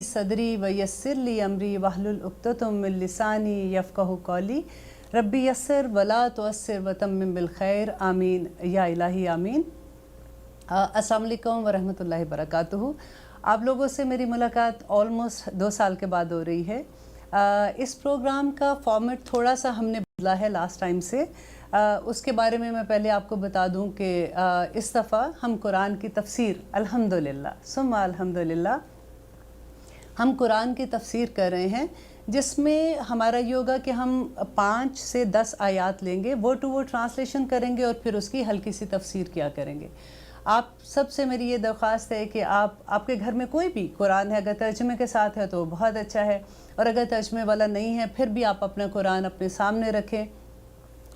सदरी व यस्सिर ली अमरी वहलुल उक़्दतम मिन लिसानी यफ़क़हू क़ौली रब्बी यस्सिर वला तुअस्सिर व तम्मिम बिल खैर आमीन या इलाही आमीन। अस्सलाम वालेकुम व रहमतुल्लाहि व बरकातुहू। आप लोगों से मेरी मुलाकात ऑलमोस्ट 2 साल के बाद हो रही है। इस प्रोग्राम का फॉर्मेट थोड़ा सा हमने बदला है लास्ट टाइम से। उसके बारे में मैं पहले आपको बता दूं कि इस दफ़ा हम कुरान की तफसीर अल्हम्दुलिल्लाह सुम्मा अल्हम्दुलिल्लाह हम कुरान की तफसीर कर रहे हैं, जिसमें हमारा ये होगा कि हम 5 से 10 आयात लेंगे, वर्ड टू वर्ड ट्रांसलेशन करेंगे और फिर उसकी हल्की सी तफसीर किया करेंगे। आप सबसे मेरी ये दरख्वास्त है कि आपके घर में कोई भी कुरान है, अगर तर्जुमे के साथ है तो बहुत अच्छा है, और अगर तर्जुमे वाला नहीं है फिर भी आप अपना कुरान अपने सामने रखें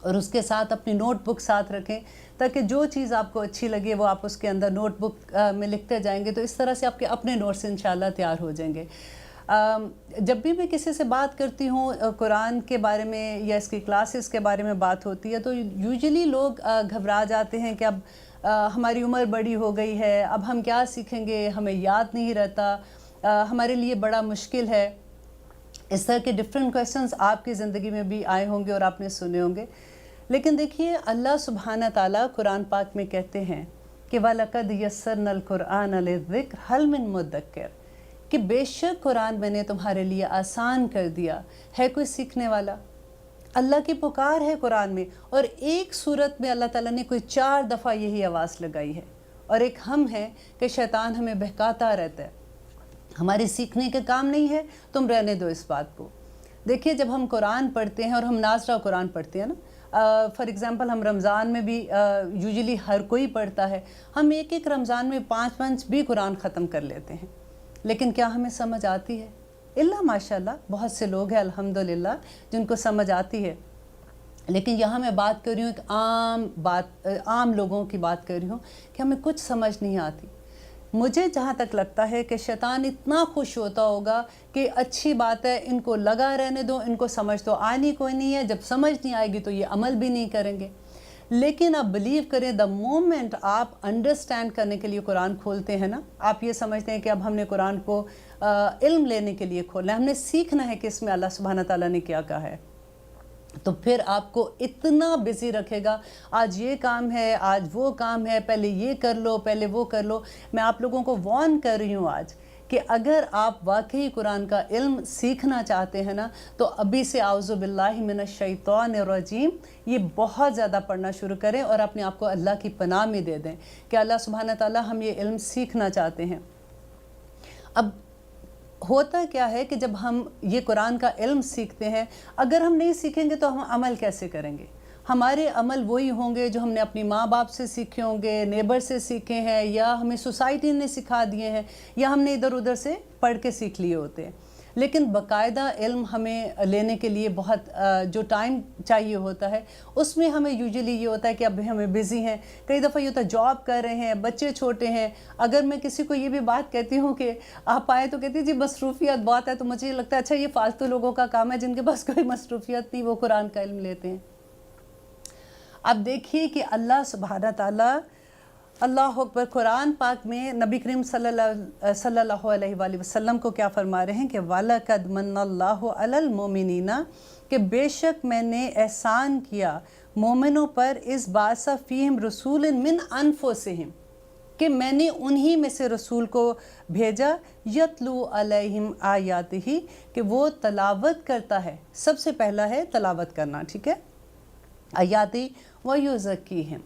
और उसके साथ अपनी नोटबुक साथ रखें, ताकि जो चीज़ आपको अच्छी लगे वो आप उसके अंदर नोटबुक में लिखते जाएंगे, तो इस तरह से आपके अपने नोट्स इंशाल्लाह तैयार हो जाएंगे। जब भी मैं किसी से बात करती हूँ कुरान के बारे में या इसकी क्लासेस के बारे में बात होती है, तो यूजुअली लोग घबरा जाते हैं कि अब हमारी उम्र बड़ी हो गई है, अब हम क्या सीखेंगे, हमें याद नहीं रहता, हमारे लिए बड़ा मुश्किल है। इस तरह के डिफरेंट क्वेश्चंस आपकी ज़िंदगी में भी आए होंगे और आपने सुने होंगे। लेकिन देखिए, अल्लाह सुब्हाना ताला कुरान पाक में कहते हैं कि वलक़द यस्सरनल कुरआन लिज़्ज़िक्र हल मिन मुद्दक्किर, कि बेशक कुरान मैंने तुम्हारे लिए आसान कर दिया, है कोई सीखने वाला। अल्लाह की पुकार है कुरान में, और एक सूरत में अल्लाह ताला ने कोई 4 दफ़ा यही आवाज़ लगाई है, और एक हम हैं कि शैतान हमें बहकाता रहता है, हमारे सीखने के काम नहीं है, तुम रहने दो इस बात को। देखिए, जब हम कुरान पढ़ते हैं और हम नाज़रा कुरान पढ़ते हैं ना, फॉर एग्ज़ाम्पल हम रमज़ान में भी यूजुअली हर कोई पढ़ता है, हम एक रमज़ान में 5 भी कुरान ख़त्म कर लेते हैं, लेकिन क्या हमें समझ आती है? इल्ला माशाल्लाह बहुत से लोग हैं अल्हम्दुलिल्लाह जिनको समझ आती है। लेकिन यहाँ मैं बात कर रही हूँ एक आम लोगों की बात कर रही हूँ कि हमें कुछ समझ नहीं आती। मुझे जहाँ तक लगता है कि शैतान इतना खुश होता होगा कि अच्छी बात है, इनको लगा रहने दो, इनको समझ तो आनी कोई नहीं है, जब समझ नहीं आएगी तो ये अमल भी नहीं करेंगे। लेकिन आप बिलीव करें, द मोमेंट आप अंडरस्टैंड करने के लिए कुरान खोलते हैं ना, आप ये समझते हैं कि अब हमने कुरान को इल्म लेने के लिए खोलना है, हमने सीखना है कि इसमें अल्लाह सुब्हाना ताला ने क्या कहा है, तो फिर आपको इतना बिज़ी रखेगा, आज ये काम है, आज वो काम है, पहले ये कर लो, पहले वो कर लो। मैं आप लोगों को वार्न कर रही हूँ आज कि अगर आप वाकई कुरान का इल्म सीखना चाहते हैं ना, तो अभी से आउज़ु बिल्लाहि मिनश शैतानिर रजीम ये बहुत ज़्यादा पढ़ना शुरू करें और अपने आप को अल्लाह की पनाह में दे दें कि अल्लाह सुब्हाना ताला हम ये इल्म सीखना चाहते हैं। अब होता क्या है कि जब हम ये कुरान का इल्म सीखते हैं, अगर हम नहीं सीखेंगे तो हम अमल कैसे करेंगे? हमारे अमल वही होंगे जो हमने अपनी माँ बाप से सीखे होंगे, नेबर से सीखे हैं, या हमें सोसाइटी ने सिखा दिए हैं, या हमने इधर उधर से पढ़ के सीख लिए होते हैं। लेकिन बाकायदा इल्म हमें लेने के लिए बहुत जो टाइम चाहिए होता है, उसमें हमें यूजुअली ये होता है कि अब हमें बिज़ी हैं, कई दफ़ा ये होता है जॉब कर रहे हैं, बच्चे छोटे हैं। अगर मैं किसी को ये भी बात कहती हूँ कि आप आए, तो कहती जी मसरूफ़ियत बहुत है, तो मुझे ये लगता है अच्छा ये फ़ालतू लोगों का काम है, जिनके पास कोई मसरूफ़ियत नहीं, वो कुरान का इल्म लेते हैं। अब देखिए कि अल्लाह सुब्हाना ताला, अल्लाह अकबर, कुरान पाक में नबी करीम सल्लल्लाहु अलैहि वसल्लम को क्या फरमा रहे हैं कि वलक़द मन्नल्लाहु अलल मोमिनीना, कि बेशक मैंने एहसान किया मोमिनों पर, इस बासा फ़ीहिम रसूलन मिन अनफुसिहिम, कि मैंने उन्हीं में से रसूल को भेजा, यतलू अलैहिम आयातिही, कि वो तलावत करता है। सबसे पहला है तलावत करना, ठीक है, आयाती व युज़क्कीहिम।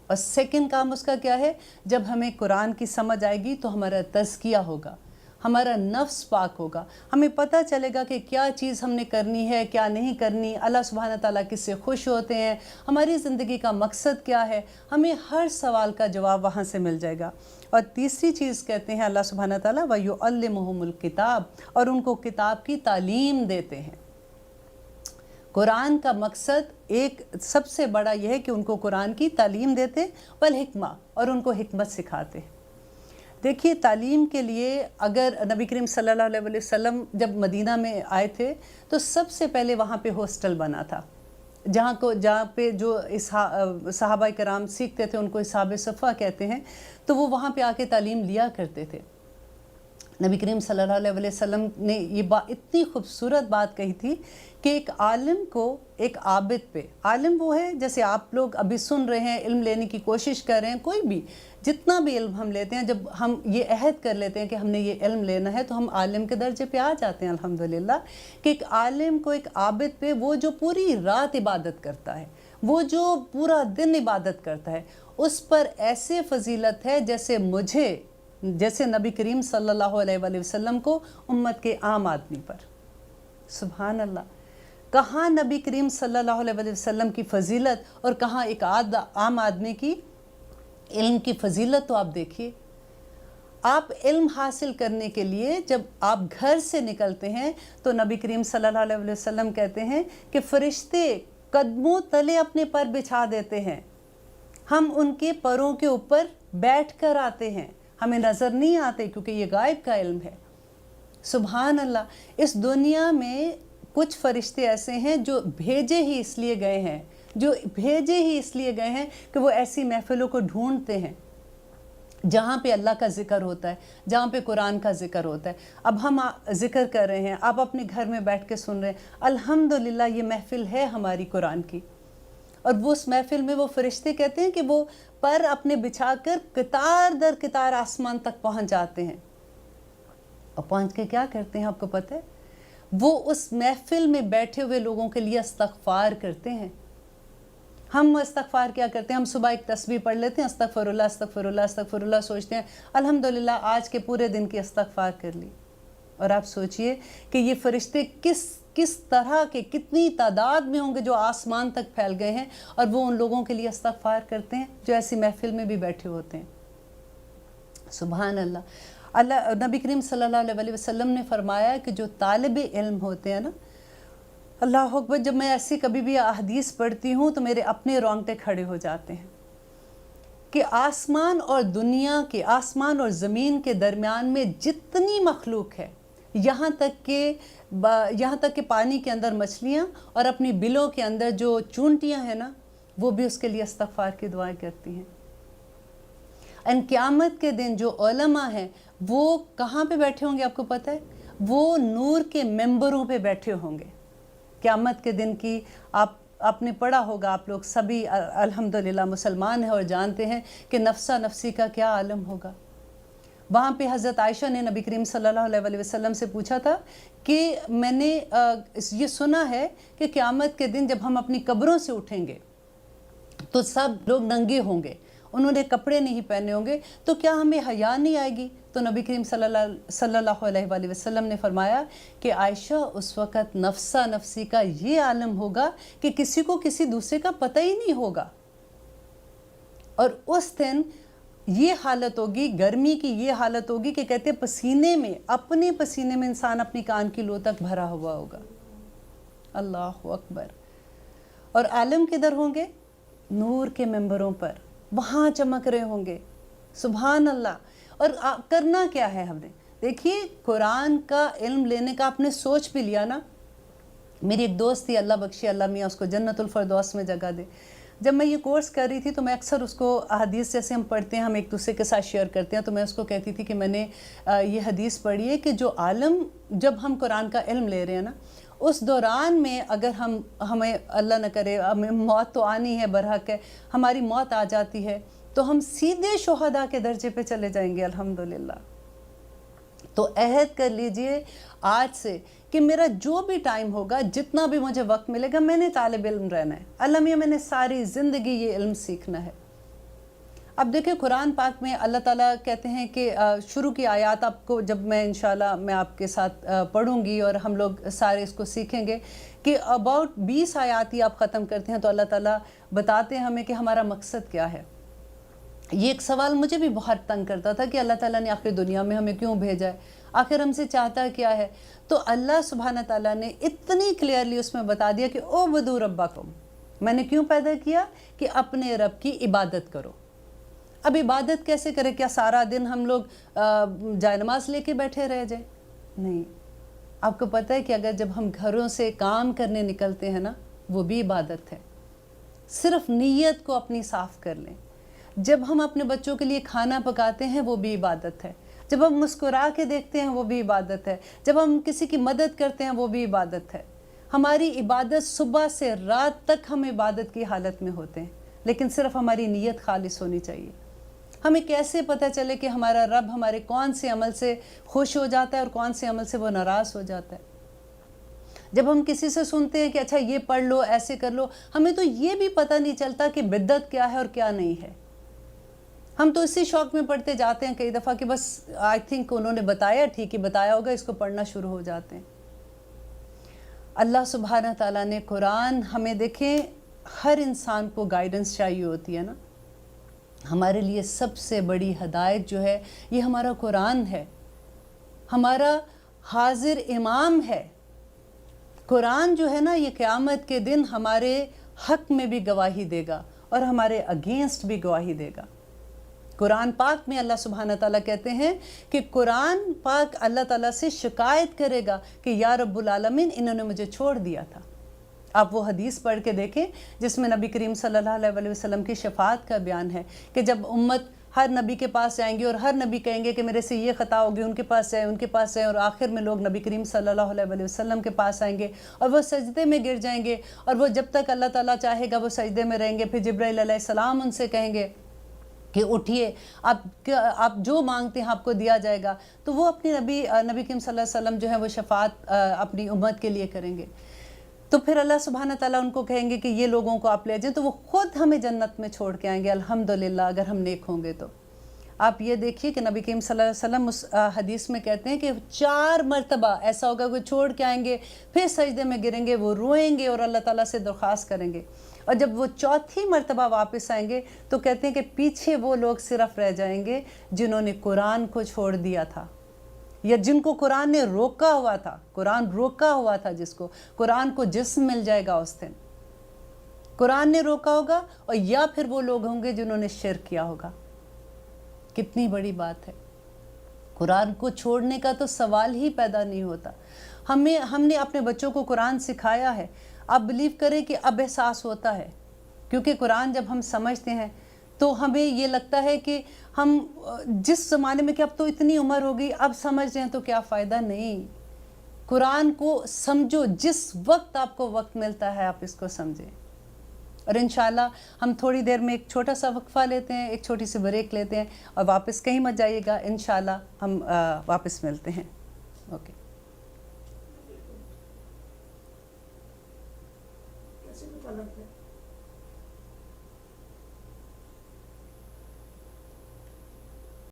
और सेकंड काम उसका क्या है? जब हमें कुरान की समझ आएगी तो हमारा तज़किया होगा, हमारा नफ्स पाक होगा, हमें पता चलेगा कि क्या चीज़ हमने करनी है, क्या नहीं करनी, अल्लाह सुब्हाना ताला किससे खुश होते हैं, हमारी ज़िंदगी का मकसद क्या है, हमें हर सवाल का जवाब वहाँ से मिल जाएगा। और तीसरी चीज़ कहते हैं अल्लाह सुब्हाना ताला व युअल्लिमुहुमुल किताब, और उनको किताब की तालीम देते हैं। कुरान का मकसद एक सबसे बड़ा यह है कि उनको कुरान की तालीम देते, वल हिकमा, और उनको हिकमत सिखाते। देखिए, तालीम के लिए अगर नबी करीम सल्लल्लाहु अलैहि वसल्लम जब मदीना में आए थे, तो सबसे पहले वहाँ पे हॉस्टल बना था, जहाँ पे जो सहाबा कराम सीखते थे, उनको इसहाब सफ़ा कहते हैं, तो वो वहाँ पे आके तालीम लिया करते थे। नबी करीम सल्लल्लाहु अलैहि वसल्लम ने ये बात, इतनी खूबसूरत बात कही थी कि एक आलिम को, एक आबिद पे, आलिम वो है जैसे आप लोग अभी सुन रहे हैं, इल्म लेने की कोशिश कर रहे हैं, कोई भी जितना भी इल्म हम लेते हैं, जब हम ये अहद कर लेते हैं कि हमने ये इल्म लेना है तो हम आलिम के दर्जे पे आ जाते हैं अल्हम्दुलिल्लाह। कि एक आलिम को, एक आबिद पे, वो जो पूरी रात इबादत करता है, वो जो पूरा दिन इबादत करता है, उस पर ऐसे फजीलत है जैसे नबी करीम सल्लल्लाहु अलैहि वसल्लम को उम्मत के आम आदमी पर। सुभान अल्लाह, कहाँ नबी करीम सल्लल्लाहु अलैहि वसल्लम की फजीलत और कहाँ एक आम आदमी की इल्म की फजीलत। तो आप देखिए, आप इल्म हासिल करने के लिए जब आप घर से निकलते हैं तो नबी करीम सल्लल्लाहु अलैहि वसल्लम कहते हैं कि फरिश्ते कदमों तले अपने पर बिछा देते हैं, हम उनके परों के ऊपर बैठ कर आते हैं, हमें नज़र नहीं आते क्योंकि ये गायब का इल्म है। सुभान अल्लाह, इस दुनिया में कुछ फरिश्ते ऐसे हैं जो भेजे ही इसलिए गए हैं कि वो ऐसी महफिलों को ढूंढते हैं जहाँ पे अल्लाह का ज़िक्र होता है, जहाँ पे कुरान का ज़िक्र होता है। अब हम ज़िक्र कर रहे हैं, आप अपने घर में बैठ के सुन रहे हैं, अल्हम्दुलिल्लाह ये महफिल है हमारी कुरान की। और वो उस महफिल में वो फरिश्ते कहते हैं कि वो पर अपने बिछाकर कतार दर कतार आसमान तक पहुँच जाते हैं। और पहुँच के क्या करते हैं आपको पता है? वो उस महफिल में बैठे हुए लोगों के लिए इस्तग़फ़ार करते हैं। हम इस्तग़फ़ार क्या करते हैं? हम सुबह एक तस्बीह पढ़ लेते हैं, अस्तग़फ़िरुल्लाह अस्तग़फ़िरुल्लाह अस्तग़फ़िरुल्लाह, सोचते हैं अल्हम्दुलिल्लाह आज के पूरे दिन की इस्तग़फ़ार कर ली। और आप सोचिए कि ये फरिश्ते किस तरह के, कितनी तादाद में होंगे जो आसमान तक फैल गए हैं और वो उन लोगों के लिए इस्तग़फ़ार करते हैं जो ऐसी महफिल में भी बैठे होते हैं। सुभान अल्लाह। नबी करीम सल्लल्लाहु अलैहि वसल्लम ने फरमाया कि जो तालिब इल्म होते हैं ना, अल्लाह अकबर, जब मैं ऐसी कभी भी हदीस पढ़ती हूँ तो मेरे अपने रोंगटे खड़े हो जाते हैं कि आसमान और ज़मीन के दरमियान में जितनी मखलूक है, यहाँ तक कि पानी के अंदर मछलियाँ और अपनी बिलों के अंदर जो चूंटियाँ हैं ना, वो भी उसके लिए इस्तग़फ़ार की दुआएं करती हैं। और क़यामत के दिन जो उलमा हैं वो कहाँ पे बैठे होंगे आपको पता है? वो नूर के मेंबरों पे बैठे होंगे। क़यामत के दिन की आपने पढ़ा होगा, आप लोग सभी अल्हम्दुलिल्लाह मुसलमान हैं और जानते हैं कि नफ्सा नफ्सी का क्या आलम होगा। वहाँ पे हज़रत आयशा ने नबी करीम सल्लल्लाहु अलैहि वसल्लम से पूछा था कि मैंने ये सुना है कि क़यामत के दिन जब हम अपनी कब्रों से उठेंगे तो सब लोग नंगे होंगे, उन्होंने कपड़े नहीं पहने होंगे, तो क्या हमें हया नहीं आएगी? तो नबी करीम सल्लल्लाहु अलैहि वसल्लम ने फरमाया कि आयशा, उस वक़्त नफ्सा नफ्सी का ये आलम होगा कि किसी को किसी दूसरे का पता ही नहीं होगा। और उस दिन ये हालत होगी, गर्मी की ये हालत होगी कि कहते अपने पसीने में इंसान अपनी कान की लो तक भरा हुआ होगा। अल्लाह अकबर। और आलम किधर होंगे? नूर के मेंबरों पर, वहाँ चमक रहे होंगे। सुभान अल्लाह। और करना क्या है हमने? देखिए, कुरान का इल्म लेने का आपने सोच भी लिया ना। मेरी एक दोस्त थी, अल्लाह बख्शे, अल्लाह मियाँ उसको जन्नतुल फरदौस में जगह दे। जब मैं ये कोर्स कर रही थी तो मैं अक्सर उसको हदीस, जैसे हम पढ़ते हैं, हम एक दूसरे के साथ शेयर करते हैं, तो मैं उसको कहती थी कि मैंने ये हदीस पढ़ी है कि जो आलम, जब हम कुरान का इल्म ले रहे हैं ना, उस दौरान में अगर हमें अल्लाह न करे, हमें मौत तो आनी है, बरहक है, हमारी मौत आ जाती है तो हम सीधे शुहदा के दर्जे पे चले जाएंगे अल्हम्दुलिल्लाह। तो अहद कर लीजिए आज से कि मेरा जो भी टाइम होगा, जितना भी मुझे वक्त मिलेगा, मैंने तालिब इल्म रहना है। अल्लाह मियाँ, मैंने सारी ज़िंदगी ये इल्म सीखना है। अब देखिए, कुरान पाक में अल्लाह ताला कहते हैं कि शुरू की आयत आपको जब मैं इंशाल्लाह मैं आपके साथ पढ़ूंगी और हम लोग सारे इसको सीखेंगे कि अबाउट 20 आयत ही आप ख़त्म करते हैं तो अल्लाह ताला बताते हैं हमें कि हमारा मकसद क्या है। ये एक सवाल मुझे भी बहुत तंग करता था कि अल्लाह ताला ने आखिर दुनिया में हमें क्यों भेजा है, आखिर हमसे चाहता क्या है? तो अल्लाह सुब्हाना ताला ने इतनी क्लियरली उसमें बता दिया कि ओ वदू रब्बाकुम, मैंने क्यों पैदा किया? कि अपने रब की इबादत करो। अब इबादत कैसे करें? क्या सारा दिन हम लोग जायनमाज लेके बैठे रह जाए? नहीं। आपको पता है कि अगर जब हम घरों से काम करने निकलते हैं ना, वो भी इबादत है। सिर्फ नीयत को अपनी साफ़ कर लें। जब हम अपने बच्चों के लिए खाना पकाते हैं, वो भी इबादत है। جب ہم مسکرا کے دیکھتے ہیں وہ بھی عبادت ہے، جب ہم کسی کی مدد کرتے ہیں وہ بھی عبادت ہے۔ ہماری عبادت صبح سے رات تک ہم عبادت کی حالت میں ہوتے ہیں، لیکن صرف ہماری نیت خالص ہونی چاہیے۔ ہمیں کیسے پتہ چلے کہ ہمارا رب ہمارے کون سے عمل سے خوش ہو جاتا ہے اور کون سے عمل سے وہ ناراض ہو جاتا ہے؟ جب ہم کسی سے سنتے ہیں کہ اچھا یہ پڑھ لو، ایسے کر لو، ہمیں تو یہ بھی پتہ نہیں چلتا کہ بدعت کیا ہے اور کیا نہیں ہے۔ ہم تو اسی شوق میں پڑھتے جاتے ہیں کئی دفعہ کہ بس آئی تھنک انہوں نے بتایا، ٹھیک ہی بتایا ہوگا، اس کو پڑھنا شروع ہو جاتے ہیں۔ اللہ سبحانہ تعالیٰ نے قرآن ہمیں، دیکھیں ہر انسان کو گائیڈنس چاہیے ہوتی ہے نا، ہمارے لیے سب سے بڑی ہدایت جو ہے یہ ہمارا قرآن ہے، ہمارا حاضر امام ہے۔ قرآن جو ہے نا یہ قیامت کے دن ہمارے حق میں بھی گواہی دے گا اور ہمارے اگینسٹ بھی گواہی دے گا۔ قرآن پاک میں اللہ سبحانہ تعالیٰ کہتے ہیں کہ قرآن پاک اللہ تعالیٰ سے شکایت کرے گا کہ یا رب العالمین انہوں نے مجھے چھوڑ دیا تھا۔ آپ وہ حدیث پڑھ کے دیکھیں جس میں نبی کریم صلی اللہ علیہ وسلم کی شفاعت کا بیان ہے کہ جب امت ہر نبی کے پاس جائیں گے اور ہر نبی کہیں گے کہ میرے سے یہ خطا ہوگی، ان کے پاس جائیں، ان کے پاس جائیں، اور آخر میں لوگ نبی کریم صلی اللہ علیہ وسلم کے پاس آئیں گے اور وہ سجدے میں گر جائیں گے، اور وہ جب تک اللہ تعالیٰ چاہے گا وہ سجدے میں رہیں گے۔ پھر جبرائیل علیہ السلام ان سے کہیں گے کہ اٹھیے، آپ جو مانگتے ہیں آپ کو دیا جائے گا۔ تو وہ اپنی نبی کریم صلی اللہ علیہ وسلم جو ہے وہ شفاعت اپنی امت کے لیے کریں گے۔ تو پھر اللہ سبحانہ تعالیٰ ان کو کہیں گے کہ یہ لوگوں کو آپ لے جائیں، تو وہ خود ہمیں جنت میں چھوڑ کے آئیں گے الحمدللہ، اگر ہم نیک ہوں گے تو۔ آپ یہ دیکھیے کہ نبی کریم صلی اللہ علیہ وسلم اس حدیث میں کہتے ہیں کہ 4 مرتبہ ایسا ہوگا کہ چھوڑ کے آئیں گے، پھر سجدے میں گریں گے، وہ روئیں گے اور اللہ تعالیٰ سے درخواست کریں گے، اور جب وہ 4تھی مرتبہ واپس آئیں گے تو کہتے ہیں کہ پیچھے وہ لوگ صرف رہ جائیں گے جنہوں نے قرآن کو چھوڑ دیا تھا، یا جن کو قرآن نے روکا ہوا تھا، قرآن روکا ہوا تھا جس کو، قرآن کو جسم مل جائے گا اس دن، قرآن نے روکا ہوگا، اور یا پھر وہ لوگ ہوں گے جنہوں نے شرک کیا ہوگا۔ کتنی بڑی بات ہے، قرآن کو چھوڑنے کا تو سوال ہی پیدا نہیں ہوتا۔ ہم نے اپنے بچوں کو قرآن سکھایا ہے، آپ بلیو کریں کہ اب احساس ہوتا ہے، کیونکہ قرآن جب ہم سمجھتے ہیں تو ہمیں یہ لگتا ہے کہ ہم جس زمانے میں کہ اب تو اتنی عمر ہو گئی، اب سمجھ رہے ہیں تو کیا فائدہ نہیں۔ قرآن کو سمجھو، جس وقت آپ کو وقت ملتا ہے آپ اس کو سمجھیں۔ اور انشاءاللہ ہم تھوڑی دیر میں ایک چھوٹا سا وقفہ لیتے ہیں، ایک چھوٹی سی بریک لیتے ہیں، اور واپس کہیں مت جائیے گا، انشاءاللہ ہم واپس ملتے ہیں۔ اوکے۔ کیسے پتہ لگتا